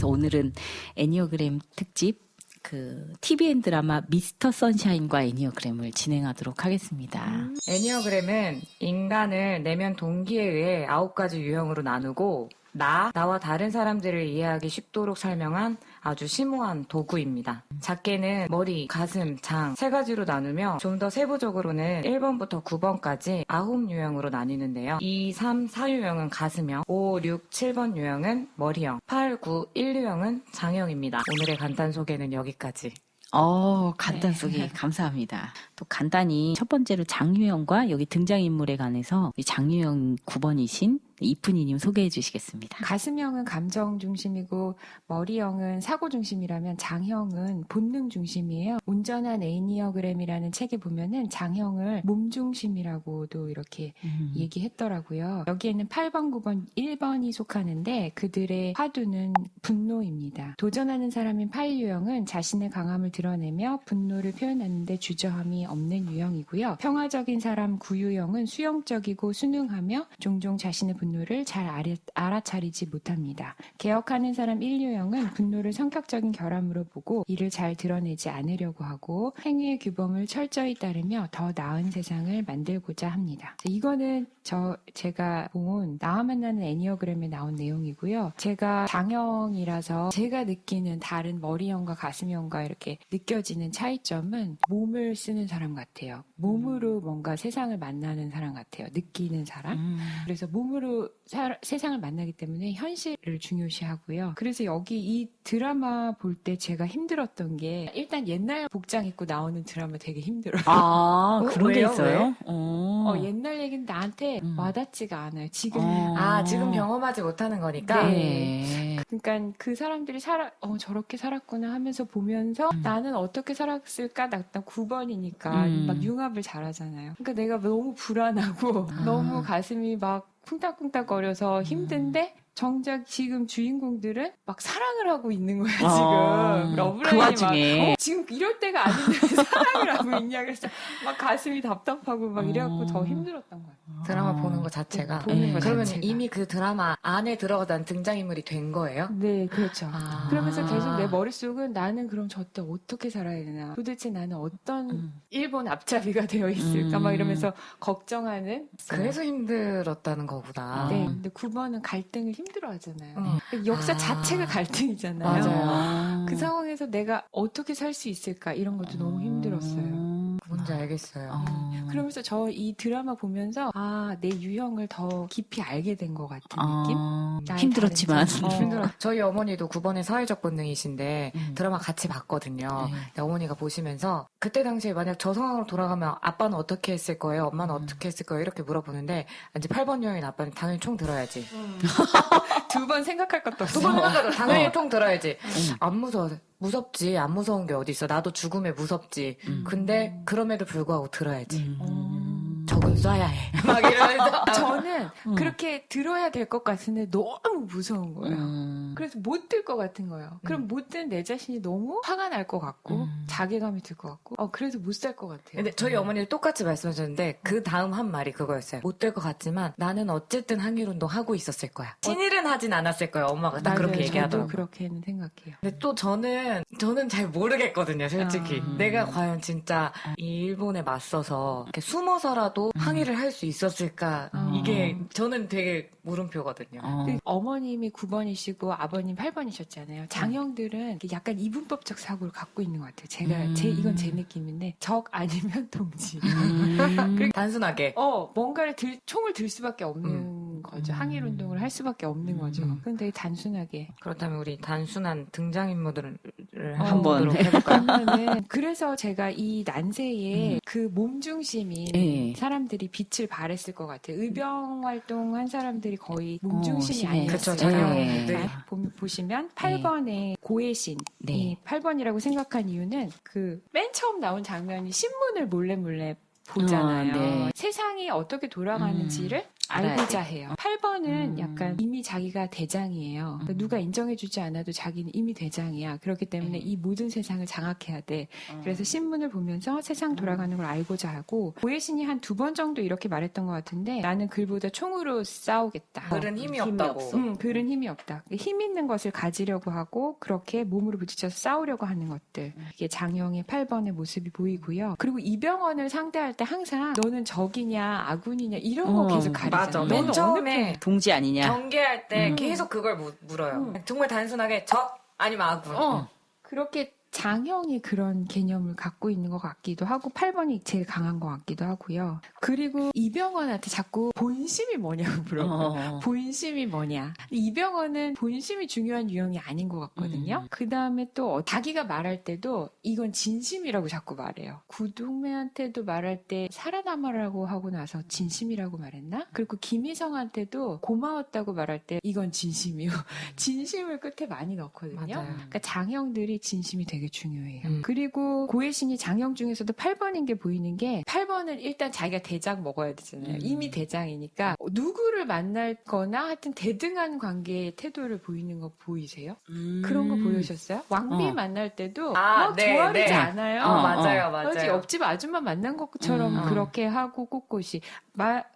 그래서 오늘은 애니어그램 특집 TVN 드라마 미스터 선샤인과 애니어그램을 진행하도록 하겠습니다. 애니어그램은 인간을 내면 동기에 의해 9가지 유형으로 나누고 나와 다른 사람들을 이해하기 쉽도록 설명한 아주 심오한 도구입니다. 작게는 머리, 가슴, 장 3가지로 나누며 좀 더 세부적으로는 1번부터 9번까지 9유형으로 나뉘는데요. 2, 3, 4유형은 가슴형, 5, 6, 7번 유형은 머리형, 8, 9, 1유형은 장형입니다. 오늘의 간단 소개는 여기까지. 간단 소개 감사합니다. 또 간단히 첫 번째로 장유형과 여기 등장인물에 관해서 장유형 9번이신 이쁜이님 소개해 주시겠습니다. 가슴형은 감정 중심이고 머리형은 사고 중심이라면 장형은 본능 중심이에요. 온전한 애니어그램이라는 책에 보면은 장형을 몸 중심이라고도 이렇게 얘기했더라고요. 여기에는 8번, 9번, 1번이 속하는데 그들의 화두는 분노입니다. 도전하는 사람인 8유형은 자신의 강함을 드러내며 분노를 표현하는데 주저함이 없는 유형이고요. 평화적인 사람 9유형은 수용적이고 순응하며 종종 자신의 분노를 잘 알아차리지 못합니다. 개혁하는 사람 1유형은 분노를 성격적인 결함으로 보고 이를 잘 드러내지 않으려고 하고 행위의 규범을 철저히 따르며 더 나은 세상을 만들고자 합니다. 이거는 제가 본 나와 만나는 애니어그램에 나온 내용이고요. 제가 장형이라서 제가 느끼는 다른 머리형과 가슴형과 이렇게 느껴지는 차이점은 몸을 쓰는 사람 같아요. 몸으로 뭔가 세상을 만나는 사람 같아요. 느끼는 사람. 그래서 몸으로 세상을 만나기 때문에 현실을 중요시하고요. 그래서 여기 이 드라마 볼 때 제가 힘들었던 게 일단 옛날 복장 입고 나오는 드라마 되게 힘들어요. 그런 게 있어요? 옛날 얘기는 나한테 와닿지가 않아요. 지금 지금 경험하지 못하는 거니까. 네. 그러니까 그 사람들이 저렇게 살았구나 하면서 보면서 나는 어떻게 살았을까? 나 9번이니까 막 융합을 잘하잖아요. 그러니까 내가 너무 불안하고 너무 가슴이 막 쿵딱쿵딱거려서 힘든데 정작 지금 주인공들은 막 사랑을 하고 있는 거야 지금. 러브라인이 그 와중에 지금 이럴 때가 아닌데 왜 사랑을 하고 있냐 그래서 막 가슴이 답답하고 막 이래갖고 더 힘들었던 거야. 드라마 보는 것 자체가. 그러면 이미 그 드라마 안에 들어가던 등장인물이 된 거예요? 네, 그렇죠. 그러면서 계속 내 머릿속은 나는 그럼 저때 어떻게 살아야 되나? 도대체 나는 어떤 일본 앞잡이가 되어 있을까? 막 이러면서 걱정하는. 그래서 힘들었다는 거구나. 네, 근데 9번은 갈등을 힘들어 하잖아요. 역사 자체가 갈등이잖아요. 맞아요. 그 상황에서 내가 어떻게 살 수 있을까? 이런 것도 너무 힘들었어요. 뭔지 알겠어요. 그러면서 저 이 드라마 보면서 내 유형을 더 깊이 알게 된 것 같은 느낌? 힘들었지만 힘들어. 저희 어머니도 9번의 사회적 본능이신데 드라마 같이 봤거든요. 근데 어머니가 보시면서 그때 당시에 만약 저 상황으로 돌아가면 아빠는 어떻게 했을 거예요? 엄마는 어떻게 했을 거예요? 이렇게 물어보는데 이제 8번 유형인 아빠는 당연히 총 들어야지. 2번 생각할 것도 없어. 2번 생각해도 당연히 총 들어야지. 안 무서워. 무섭지. 안 무서운 게 어디 있어. 나도 죽음에 무섭지. 근데 그럼에도 불구하고 들어야지. 적은 쏴야 해. 막 이러면서. 저는 그렇게 들어야 될 것 같은데 너무 무서운 거예요. 그래서 못 들 것 같은 거예요. 그럼 못 든 내 자신이 너무 화가 날 것 같고 자괴감이 들 것 같고 그래서 못 살 것 같아요. 근데 저희 어머니도 똑같이 말씀하셨는데 그 다음 한 말이 그거였어요. 못 될 것 같지만 나는 어쨌든 항일운동 하고 있었을 거야. 친일은 하진 않았을 거예요. 엄마가 딱 그렇게 얘기하더라고요. 저도 그렇게는 생각해요. 근데 또 저는 잘 모르겠거든요. 솔직히. 내가 과연 진짜 이 일본에 맞서서 이렇게 숨어서라도 항의를 할 수 있었을까. 이게 저는 되게 물음표거든요. 어머님이 9번이시고 아버님 8번이셨잖아요. 장형들은 약간 이분법적 사고를 갖고 있는 것 같아요. 이건 제 느낌인데 적 아니면 동지. 단순하게. 뭔가를 총을 들 수밖에 없는 거죠. 항일운동을 할 수밖에 없는 거죠. 근데 단순하게. 그렇다면 우리 단순한 등장인물들을 한번 해볼까요? 그래서 제가 이 난세에 그 몸중심인 사람들이 빛을 발했을 것 같아요. 의병 활동한 사람들이 거의 몸중심이 아니었어요. 그렇죠. 보시면 8번의 고해신, 8번이라고 생각한 이유는 그 맨 처음 나온 장면이 신문을 몰래 보잖아요. 세상이 어떻게 돌아가는지를 알아야 알고자 돼. 해요. 8번은 약간 이미 자기가 대장이에요. 그러니까 누가 인정해주지 않아도 자기는 이미 대장이야. 그렇기 때문에 이 모든 세상을 장악해야 돼. 그래서 신문을 보면서 세상 돌아가는 걸 알고자 하고 고해신이 한 2번 정도 이렇게 말했던 것 같은데 나는 글보다 총으로 싸우겠다. 글은 힘이 없다고. 없어. 글은 힘이 없다. 힘 있는 것을 가지려고 하고 그렇게 몸으로 부딪혀서 싸우려고 하는 것들. 이게 장형의 8번의 모습이 보이고요. 그리고 이병헌을 상대할 때 항상 너는 적이냐 아군이냐 이런 거 계속 가리잖아요. 맞아. 너는 맨 어느 처음에 동지 아니냐? 경계할 때 계속 그걸 물어요. 정말 단순하게 적 아니면 아군. 그렇게 장형이 그런 개념을 갖고 있는 것 같기도 하고 8번이 제일 강한 것 같기도 하고요. 그리고 이병헌한테 자꾸 본심이 뭐냐고 물어봐요. 본심이 뭐냐. 이병헌은 본심이 중요한 유형이 아닌 것 같거든요. 그 다음에 또 자기가 말할 때도 이건 진심이라고 자꾸 말해요. 구동매한테도 말할 때 살아남아라고 하고 나서 진심이라고 말했나? 그리고 김희성한테도 고마웠다고 말할 때 이건 진심이요. 진심을 끝에 많이 넣거든요. 맞아요. 그러니까 장형들이 진심이 되게 중요해요. 그리고 고해신이 장형 중에서도 8번인 게 보이는 게 8번은 일단 자기가 대장 먹어야 되잖아요. 이미 대장이니까 누구를 만날 거나 하여튼 대등한 관계의 태도를 보이는 거 보이세요? 그런 거 보여주셨어요? 왕비 만날 때도 막 네, 조아리지 네. 않아요. 맞아요, 그렇지, 맞아요. 옆집 아줌마 만난 것처럼 그렇게 하고 꼿꼿이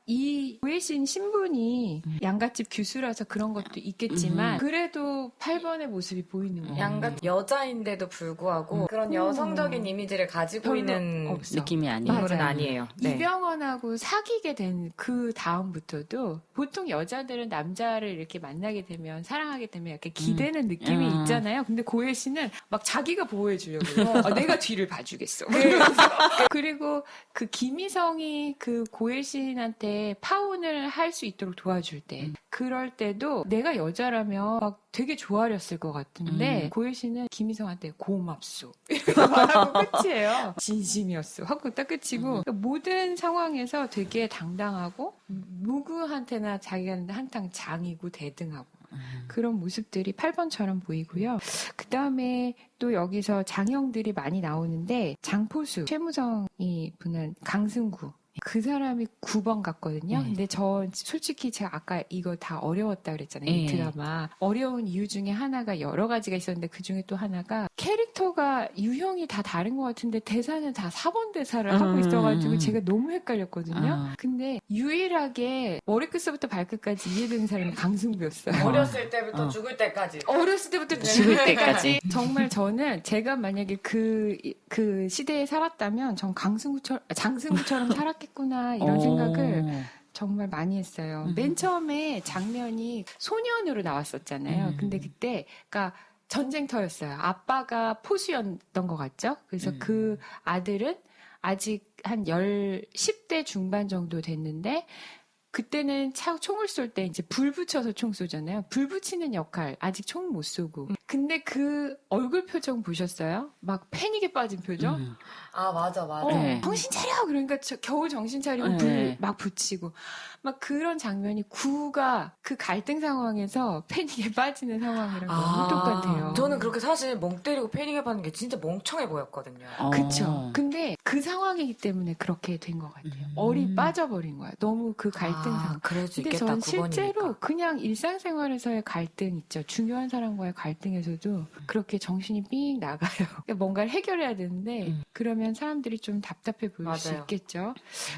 이 고해신 신분이 양갓집 규수라서 그런 것도 있겠지만 그래도 8번의 모습이 보이는 거예요. 양가 여자인데도 불구하고 그런 여성적인 이미지를 가지고 별로 있는 없어. 느낌이 아니에요. 인물은 맞아요. 아니에요. 네. 이병헌하고 사귀게 된 그 다음부터도 보통 여자들은 남자를 이렇게 만나게 되면 사랑하게 되면 약간 기대는 느낌이 있잖아요. 근데 고혜 씨는 막 자기가 보호해 주려고 내가 뒤를 봐주겠어. 그리고 그 김희성이 그 고혜 씨한테 파혼을 할 수 있도록 도와줄 때 그럴 때도 내가 여자라면 막 되게 좋아렸을 것 같은데 고혜 씨는 김희성한테 고맙소 이렇게 말하고 끝이에요. 진심이었어 하고 딱 끝이고 그러니까 모든 상황에서 되게 당당하고 누구한테나 자기가 한탕 장이고 대등하고 그런 모습들이 8번처럼 보이고요. 그 다음에 또 여기서 장형들이 많이 나오는데 장포수, 최무성이 부는 강승구 그 사람이 9번 같거든요. 근데 저 솔직히 제가 아까 이거 다 어려웠다 그랬잖아요. 이 드라마. 어려운 이유 중에 하나가 여러 가지가 있었는데 그 중에 또 하나가 캐릭터가 유형이 다 다른 것 같은데 대사는 다 4번 대사를 하고 있어가지고 제가 너무 헷갈렸거든요. 근데 유일하게 머리끝부터 발끝까지 이해되는 사람이 강승부였어요. 어렸을 때부터 죽을 때까지. 어렸을 때부터 죽을 때까지. 정말 저는 제가 만약에 그 시대에 살았다면 전 장승구처럼 살았겠구나 이런 생각을 정말 많이 했어요. 맨 처음에 장면이 소년으로 나왔었잖아요. 근데 그때 그러니까 전쟁터였어요. 아빠가 포수였던 것 같죠? 그래서 그 아들은 아직 한 10대 중반 정도 됐는데 그때는 총을 쏠 때 이제 불 붙여서 총 쏘잖아요. 불 붙이는 역할, 아직 총 못 쏘고. 근데 그 얼굴 표정 보셨어요? 막 패닉에 빠진 표정? 아, 맞아. 네. 정신 차려! 그러니까 겨우 정신 차리고 불 막 붙이고. 막 그런 장면이 구가 그 갈등 상황에서 패닉에 빠지는 상황이랑 너무 똑같아요. 저는 그렇게 사실 멍 때리고 패닉해 받는 게 진짜 멍청해 보였거든요. 그쵸. 근데 그 상황이기 때문에 그렇게 된 것 같아요. 얼이 빠져버린 거야. 너무 그 갈등 상황. 그럴 수 근데 있겠다. 전 9번이니까. 실제로 그냥 일상생활에서의 갈등 있죠. 중요한 사람과의 갈등에서도 그렇게 정신이 삥 나가요. 그러니까 뭔가를 해결해야 되는데 그러면 사람들이 좀 답답해 보일 수 맞아요. 있겠죠.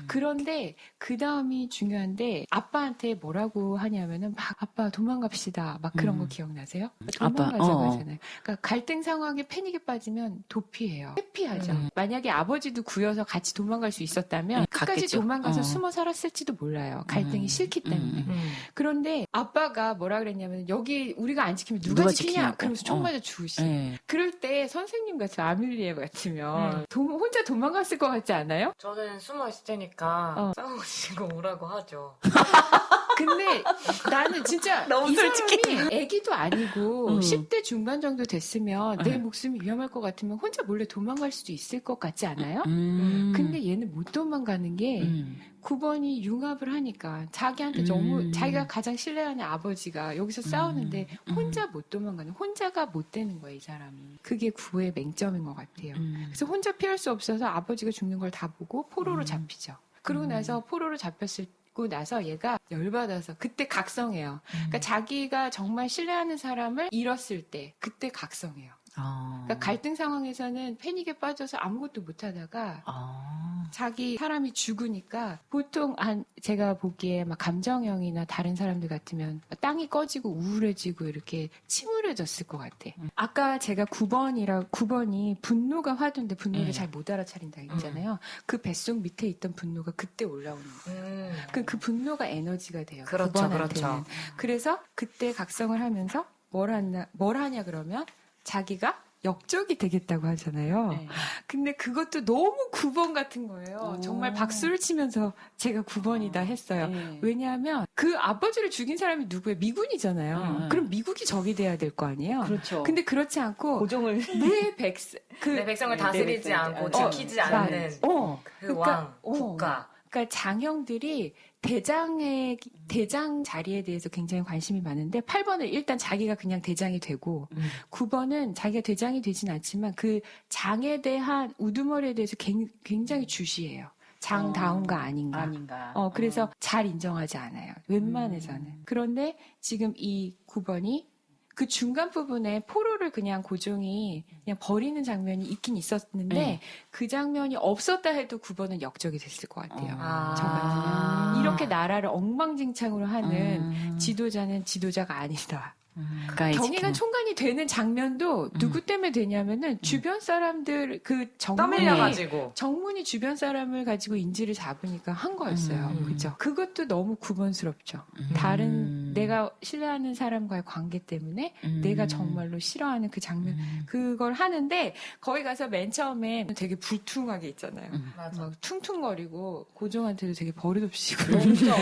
그런데 그 다음이 중요한데 아빠한테 뭐라고 하냐면은 막 아빠 도망갑시다. 막 그런 거 기억나세요? 도망가자고 하잖아요. 그러니까 갈등 상황에 패닉에 빠지면 도피해요. 회피하죠. 만약에 아버지도 구여서 같이 도망갈 수 있었다면 끝까지 갔겠죠. 도망가서 숨어 살았을지도 몰라요. 갈등이 싫기 때문에. 그런데 아빠가 뭐라 그랬냐면 여기 우리가 안 지키면 누가 지키냐? 지키냐고. 그러면서 총 맞아 죽으시. 네. 그럴 때 선생님 같이 아밀리에 같으면 혼자 도망갔을 것 같지 않아요? 저는 숨어 있을 테니까 싸우시고 오라고 하죠. 근데 나는 진짜 너무 이 솔직해. 사람이 애기도 아니고 10대 중반 정도 됐으면 내 목숨이 위험할 것 같으면 혼자 몰래 도망갈 수도 있을 것 같지 않아요? 근데 얘는 못 도망가는 게 9번이 융합을 하니까 자기한테 너무 자기가 가장 신뢰하는 아버지가 여기서 싸우는데 혼자 못 도망가는 혼자가 못 되는 거예요, 이 사람이. 그게 9의 맹점인 것 같아요. 그래서 혼자 피할 수 없어서 아버지가 죽는 걸 다 보고 포로로 잡히죠. 그러고 나서 포로로 잡혔을 고 나서 얘가 열받아서 그때 각성해요. 그러니까 자기가 정말 신뢰하는 사람을 잃었을 때 그때 각성해요. 그러니까 갈등 상황에서는 패닉에 빠져서 아무것도 못하다가 자기 사람이 죽으니까 보통 제가 보기에 막 감정형이나 다른 사람들 같으면 땅이 꺼지고 우울해지고 이렇게 침울해졌을 것 같아. 아까 제가 9번이 분노가 화두인데 분노를 잘 못 알아차린다 했잖아요. 그 뱃속 밑에 있던 분노가 그때 올라오는 거예요. 그 분노가 에너지가 돼요. 그렇죠, 9번한테는. 그렇죠. 그래서 그때 각성을 하면서 뭘 하냐 그러면 자기가 역적이 되겠다고 하잖아요. 네. 근데 그것도 너무 9번 같은 거예요. 정말 박수를 치면서 제가 9번이다 했어요. 네. 왜냐하면 그 아버지를 죽인 사람이 누구예요? 미군이잖아요. 그럼 미국이 적이 돼야 될 거 아니에요. 그렇죠. 근데 그렇지 않고 고종을 내 백성을 다스리지 네, 않고 백성을 지키지 그러니까, 않는 그 그러니까, 왕, 국가. 그러니까 장형들이 대장 자리에 대해서 굉장히 관심이 많은데 8번은 일단 자기가 그냥 대장이 되고 9번은 자기가 대장이 되진 않지만 그 장에 대한 우두머리에 대해서 굉장히 주시해요. 장다운가 아닌가. 그래서 잘 인정하지 않아요. 웬만해서는. 그런데 지금 이 9번이 그 중간 부분에 포로를 그냥 고종이 그냥 버리는 장면이 있긴 있었는데 그 장면이 없었다 해도 9번은 역적이 됐을 것 같아요. 저 같으면. 이렇게 나라를 엉망진창으로 하는 지도자는 지도자가 아니다. 경의관 총관이 되는 장면도 누구 때문에 되냐면은 주변 사람들 그 정문이 주변 사람을 가지고 인지를 잡으니까 한 거였어요. 그죠? 그것도 너무 9번스럽죠. 다른 내가 신뢰하는 사람과의 관계 때문에 내가 정말로 싫어하는 그 장면 그걸 하는데 거기 가서 맨 처음에 되게 불퉁하게 있잖아요. 막 퉁퉁거리고 고종한테도 되게 버릇없이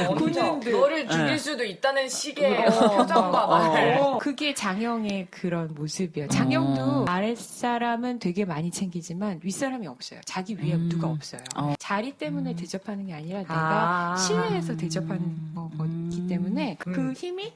엄청 너를 죽일 수도 있다는 식의 표정과 말. 그게 장형의 그런 모습이에요. 장형도 아랫사람은 되게 많이 챙기지만 윗사람이 없어요. 자기 위에 누가 없어요. 자리 때문에 대접하는 게 아니라 내가 신뢰해서 대접하는 거기 때문에 그 힘이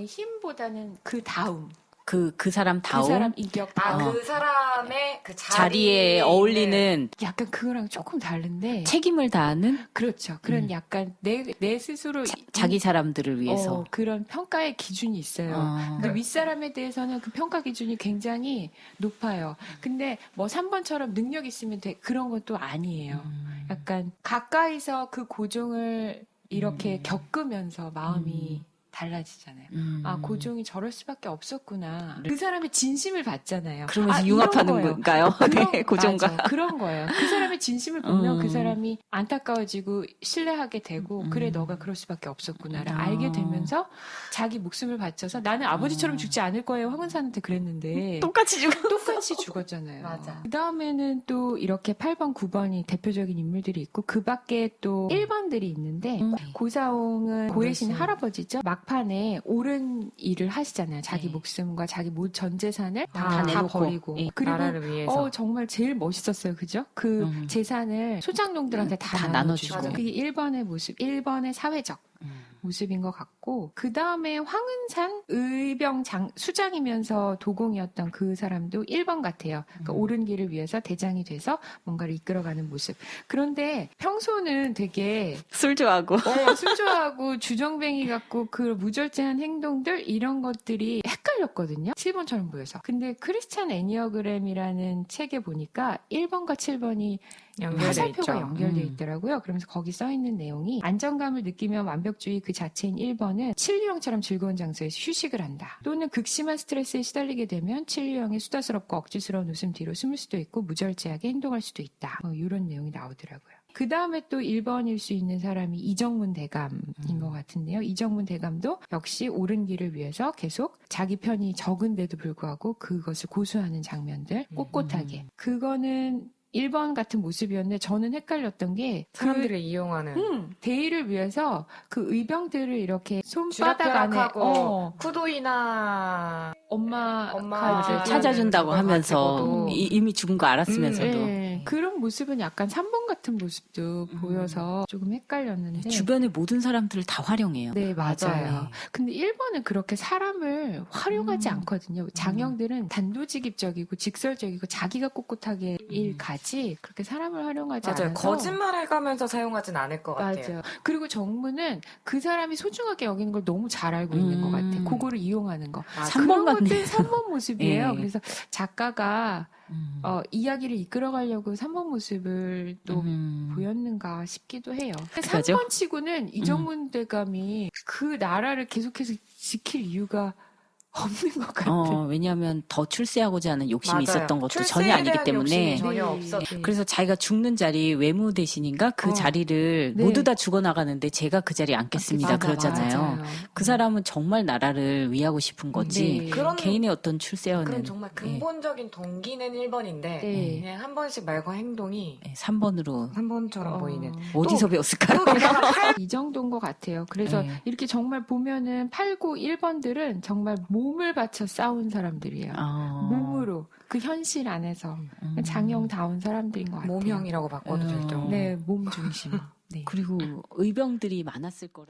힘보다는 그 다음. 그 사람 다운. 그 사람 인격 다운. 그 사람의 그 자리에 어울리는 약간 그거랑 조금 다른데 책임을 다하는 그렇죠. 그런 약간 내 스스로 자기 사람들을 위해서 그런 평가의 기준이 있어요. 근데 윗사람에 대해서는 그 평가 기준이 굉장히 높아요. 근데 뭐 3번처럼 능력 있으면 그런 건 또 아니에요. 약간 가까이서 그 고종을 이렇게 겪으면서 마음이 달라지잖아요. 고종이 저럴 수밖에 없었구나. 그 사람의 진심을 봤잖아요. 그러면서 융합하는 건가요? 네, 고종과. 맞아, 그런 거예요. 그 사람의 진심을 보면 그 사람이 안타까워지고 신뢰하게 되고 그래 너가 그럴 수밖에 없었구나를 알게 되면서 자기 목숨을 바쳐서 나는 아버지처럼 죽지 않을 거예요. 황은사한테 그랬는데 똑같이 죽었잖아요. 맞아. 그 다음에는 또 이렇게 8번, 9번이 대표적인 인물들이 있고 그 밖에 또 1번들이 있는데 고사홍은 고해신 할아버지죠. 막판에 옳은 일을 하시잖아요. 자기 목숨과 자기 전 재산을 다 버리고. 그리고 나라를 위해서. 정말 제일 멋있었어요. 그죠? 그 재산을 소장농들한테 다 나눠주고. 그게 1번의 모습, 1번의 사회적 모습인 것 같고 그 다음에 황은산 의병 수장이면서 도공이었던 그 사람도 1번 같아요. 그러니까 옳은 길을 위해서 대장이 돼서 뭔가를 이끌어가는 모습. 그런데 평소는 되게 술 좋아하고 술 좋아하고 주정뱅이 같고 그 무절제한 행동들 이런 것들이 헷갈렸거든요. 7번처럼 보여서. 근데 크리스찬 애니어그램이라는 책에 보니까 1번과 7번이 화살표가 연결되어 있더라고요. 그러면서 거기 써 있는 내용이 안정감을 느끼며 완벽주의 그 자체인 1번은 칠유형처럼 즐거운 장소에서 휴식을 한다. 또는 극심한 스트레스에 시달리게 되면 칠유형의 수다스럽고 억지스러운 웃음 뒤로 숨을 수도 있고 무절제하게 행동할 수도 있다. 이런 내용이 나오더라고요. 그 다음에 또 1번일 수 있는 사람이 이정문 대감인 것 같은데요. 이정문 대감도 역시 옳은 길을 위해서 계속 자기 편이 적은데도 불구하고 그것을 고수하는 장면들 꼿꼿하게. 그거는 1번 같은 모습이었는데 저는 헷갈렸던 게 사람들을 이용하는 대의를 위해서 그 의병들을 이렇게 손바닥 안에 쿠도이나 엄마가 찾아준다고 하면서 이미 죽은 거 알았으면서도 그런 모습은 약간 3번 사원 같은 모습도 보여서 조금 헷갈렸는데. 주변의 모든 사람들을 다 활용해요. 네, 맞아요. 맞아요. 근데 1번은 그렇게 사람을 활용하지 않거든요. 장형들은 단도직입적이고 직설적이고 자기가 꼿꼿하게 일 가지 그렇게 사람을 활용하지 맞아요. 않아서. 거짓말 해가면서 사용하진 않을 것 같아요. 맞아요. 그리고 정무는 그 사람이 소중하게 여기는 걸 너무 잘 알고 있는 것 같아요. 그거를 이용하는 거. 아, 3번 그런 같네요. 것들이 3번 모습이에요. 예. 그래서 작가가 이야기를 이끌어가려고 3번 모습을 또 보였는가 싶기도 해요. 그러죠? 3번 치고는 이정문 대감이 그 나라를 계속해서 지킬 이유가 없는 것 같아요. 왜냐하면 더 출세하고자 하는 욕심이 맞아요. 있었던 것도 출세에 전혀 아니기 대한 때문에 욕심이 전혀 없었. 네. 그래서 자기가 죽는 자리 외무 대신인가 그 자리를 네. 모두 다 죽어나가는데 제가 그 자리에 앉겠습니다. 맞아, 그러잖아요. 맞아요. 그 사람은 정말 나라를 위하고 싶은 거지 네. 그런 개인의 어떤 출세와는 그럼 정말 근본적인 동기는 1번인데 네. 그냥 한 번씩 말과 행동이 3번으로 3번처럼 보이는. 어디서 배웠을까요? 또 게다가 이 정도인 것 같아요. 그래서 네. 이렇게 정말 보면은 8, 9, 1번들은 정말 몸을 바쳐 싸운 사람들이에요. 몸으로 그 현실 안에서 장형다운 사람들인 것 같아요. 모형이라고 바꿔도 될 정도. 네, 몸 중심. 네. 그리고 의병들이 많았을 거라.